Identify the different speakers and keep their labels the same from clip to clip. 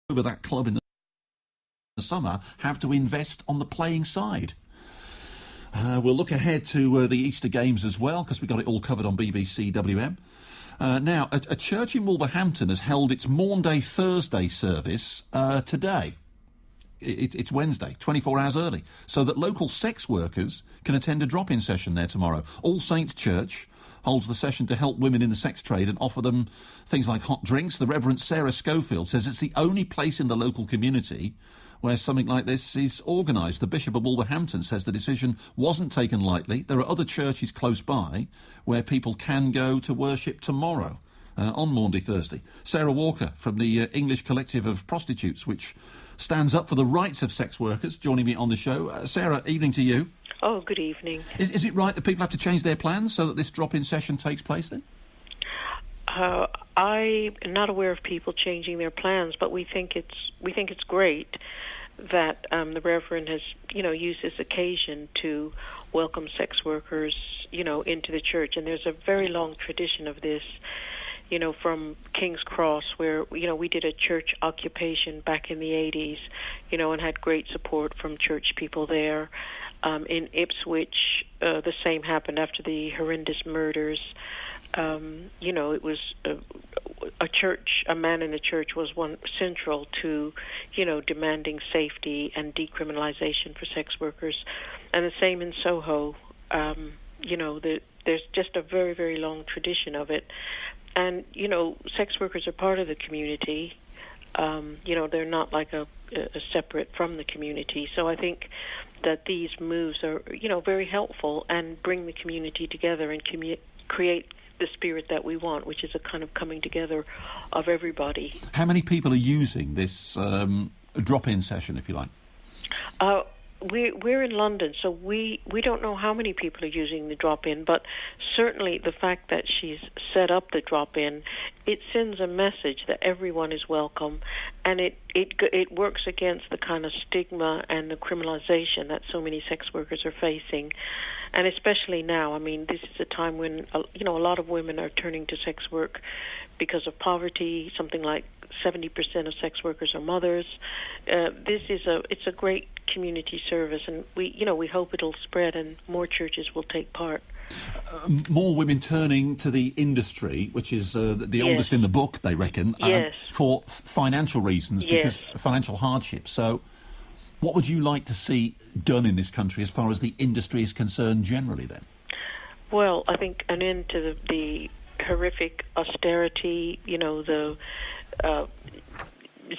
Speaker 1: over that club in the summer have to invest on the playing side. We'll look ahead to the Easter Games as well, because we got it all covered on BBC WM. Now, a church in Wolverhampton has held its Maundy Thursday service today. It's Wednesday, 24 hours early, so that local sex workers can attend a drop-in session there tomorrow. All Saints Church holds the session to help women in the sex trade and offer them things like hot drinks. The Reverend Sarah Schofield says it's the only place in the local community where something like this is organised. The Bishop of Wolverhampton says the decision wasn't taken lightly. There are other churches close by where people can go to worship tomorrow on Maundy Thursday. Sarah Walker from the English Collective of Prostitutes, which stands up for the rights of sex workers, joining me on the show. Sarah, evening to you.
Speaker 2: Oh, good evening.
Speaker 1: Is it right that people have to change their plans so that this drop-in session takes place then?
Speaker 2: I'm not aware of people changing their plans, but we think it's great that the Reverend has, used this occasion to welcome sex workers, into the church. And there's a very long tradition of this, from King's Cross, where, we did a church occupation back in the 80s, and had great support from church people there. In Ipswich, the same happened after the horrendous murders. It was a man in the church was one central to, demanding safety and decriminalization for sex workers. And the same in Soho. There's just a very, very long tradition of it. And, sex workers are part of the community. They're not like a separate from the community. So I think that these moves are, very helpful and bring the community together and create the spirit that we want, which is a kind of coming together of everybody.
Speaker 1: How many people are using this drop-in session, if you like?
Speaker 2: We're in London, so we don't know how many people are using the drop-in, but certainly the fact that she's set up the drop-in, it sends a message that everyone is welcome, and it works against the kind of stigma and the criminalization that so many sex workers are facing. And especially now, this is a time when, a lot of women are turning to sex work because of poverty. Something like 70% of sex workers are mothers. It's a great community service, and we hope it'll spread and more churches will take part.
Speaker 1: More women turning to the industry, which is the
Speaker 2: Yes.
Speaker 1: oldest in the book, they reckon,
Speaker 2: Yes.
Speaker 1: for financial reasons,
Speaker 2: Yes.
Speaker 1: because financial hardship. So what would you like to see done in this country as far as the industry is concerned generally then?
Speaker 2: Well, I think an end to the horrific austerity, the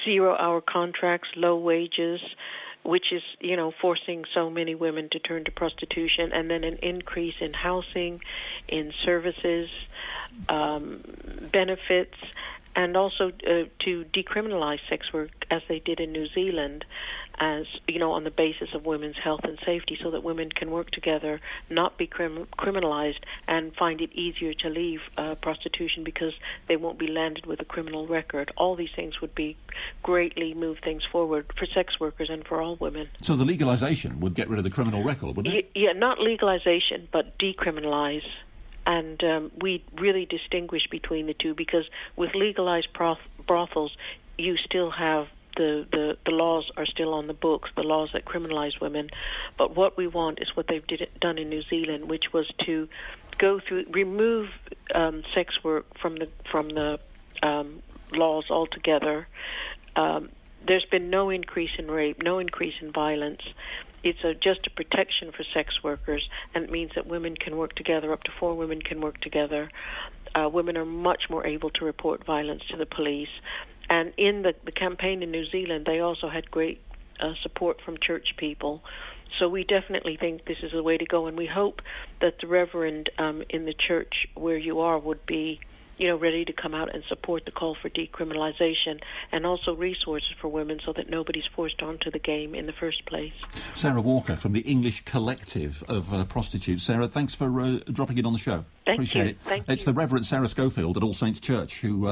Speaker 2: 0-hour contracts, low wages, which is, forcing so many women to turn to prostitution, and then an increase in housing, in services, benefits, and also to decriminalize sex work as they did in New Zealand, as on the basis of women's health and safety, so that women can work together, not be criminalized, and find it easier to leave prostitution because they won't be landed with a criminal record. All these things would be greatly move things forward for sex workers and for all women.
Speaker 1: So the legalisation would get rid of the criminal record, wouldn't it?
Speaker 2: Yeah, not legalization, but decriminalize. And we really distinguish between the two, because with legalized brothels, you still have the laws are still on the books, the laws that criminalize women. But what we want is what they've done in New Zealand, which was to remove sex work from the laws altogether. There's been no increase in rape, no increase in violence. It's just a protection for sex workers, and it means that women can work together. Up to 4 women can work together. Women are much more able to report violence to the police. And in the campaign in New Zealand, they also had great support from church people. So we definitely think this is the way to go, and we hope that the Reverend in the church where you are would be ready to come out and support the call for decriminalization, and also resources for women so that nobody's forced onto the game in the first place.
Speaker 1: Sarah Walker from the English Collective of Prostitutes. Sarah, thanks for dropping in on the show. Appreciate
Speaker 2: you.
Speaker 1: it.
Speaker 2: Thank
Speaker 1: It's
Speaker 2: you.
Speaker 1: the Reverend Sarah Schofield at All Saints Church who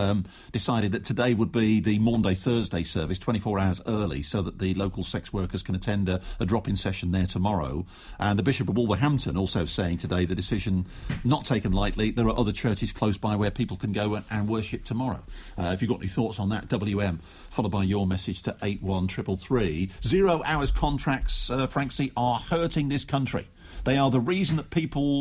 Speaker 1: decided that today would be the Maundy Thursday service, 24 hours early, so that the local sex workers can attend a drop-in session there tomorrow. And the Bishop of Wolverhampton also saying today the decision not taken lightly. There are other churches close by where people can go and worship tomorrow. If you've got any thoughts on that, WM, followed by your message to 81333. 0 hours contracts, Frank C, are hurting this country. They are the reason that people